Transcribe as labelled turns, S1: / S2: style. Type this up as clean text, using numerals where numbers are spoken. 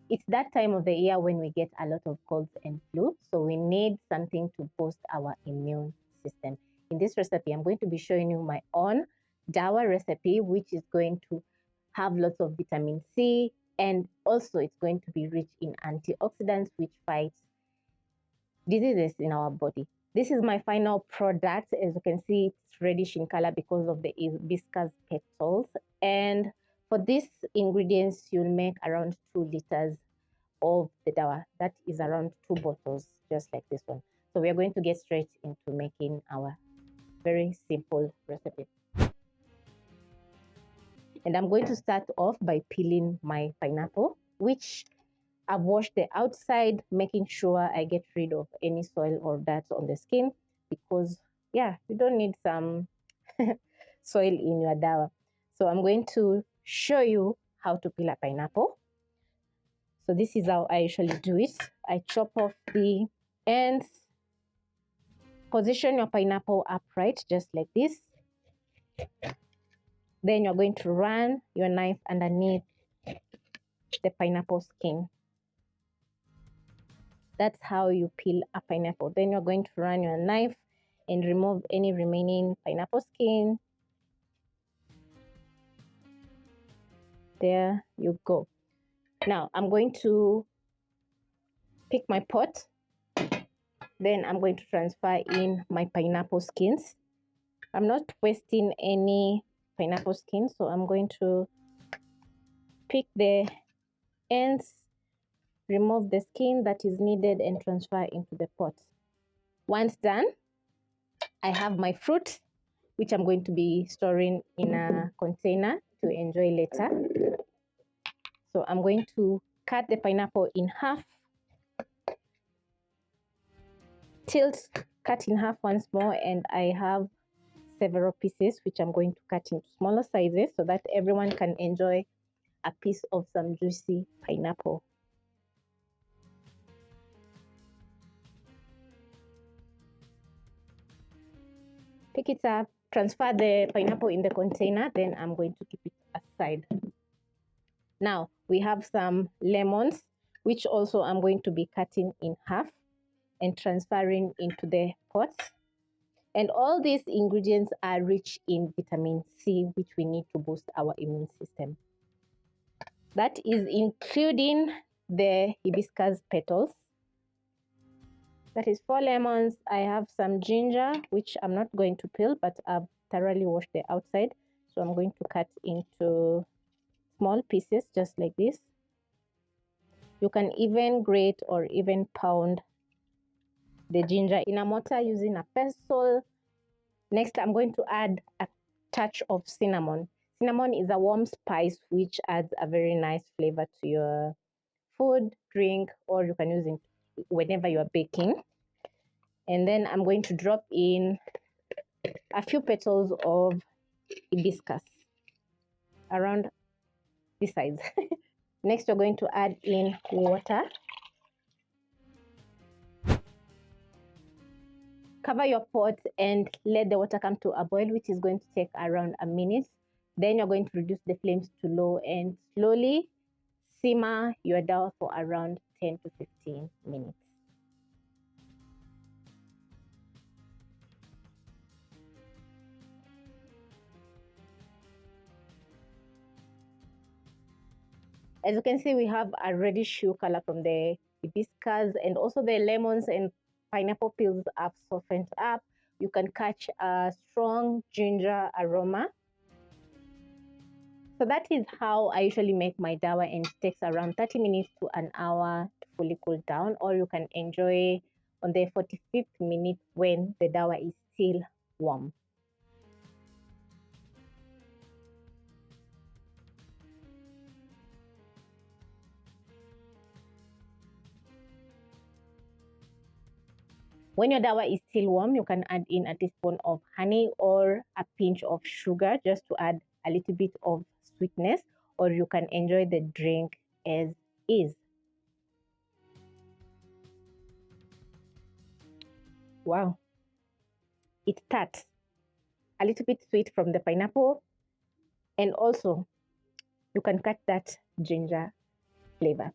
S1: it's that time of the year when we get a lot of colds and flu, so we need something to boost our immune system. In this recipe, I'm going to be showing you my own Dawa recipe, which is going to have lots of vitamin C, and also it's going to be rich in antioxidants, which fights diseases in our body. This is my final product. As you can see, it's reddish in color because of the hibiscus petals. And for these ingredients, you'll make around 2 liters of the Dawa. That is around 2 bottles, just like this one. So we are going to get straight into making our very simple recipe. And I'm going to start off by peeling my pineapple, which I've washed the outside, making sure I get rid of any soil or dirt on the skin, because yeah, you don't need some soil in your Dawa. So I'm going to show you how to peel a pineapple. So this is how I usually do it. I chop off the ends, position your pineapple upright, just like this. Then you're going to run your knife underneath the pineapple skin. That's how you peel a pineapple. Then you're going to run your knife and remove any remaining pineapple skin. There you go. Now I'm going to pick my pot. Then I'm going to transfer in my pineapple skins. I'm not wasting any pineapple skin, so I'm going to pick the ends, remove the skin that is needed, and transfer into the pot. Once done, I have my fruit, which I'm going to be storing in a container to enjoy later. So I'm going to cut the pineapple in half, cut in half once more, and I have several pieces which I'm going to cut into smaller sizes so that everyone can enjoy a piece of some juicy pineapple. Pick it up, transfer the pineapple in the container, then I'm going to keep it aside. Now we have some lemons, which also I'm going to be cutting in half and transferring into the pot. And all these ingredients are rich in vitamin C, which we need to boost our immune system. That is including the hibiscus petals. That is 4 lemons. I have some ginger, which I'm not going to peel, but I've thoroughly washed the outside. So I'm going to cut into small pieces, just like this. You can even grate or even pound the ginger in a mortar using a pestle. Next, I'm going to add a touch of cinnamon. Cinnamon is a warm spice which adds a very nice flavor to your food, drink, or you can use it whenever you are baking. And then I'm going to drop in a few petals of hibiscus around this size. Next, we're going to add in water. Cover your pot and let the water come to a boil, which is going to take around a minute. Then you're going to reduce the flames to low and slowly simmer your Dawa for around 10 to 15 minutes. As you can see, we have a reddish hue color from the hibiscus, and also the lemons and pineapple peels have softened up. You can catch a strong ginger aroma. So that is how I usually make my Dawa, and it takes around 30 minutes to an hour to fully cool down, or you can enjoy on the 45th minute when the Dawa is still warm. When your Dawa is still warm, you can add in a teaspoon of honey or a pinch of sugar just to add a little bit of sweetness, or you can enjoy the drink as is. Wow, it's tart, a little bit sweet from the pineapple, and also you can cut that ginger flavor.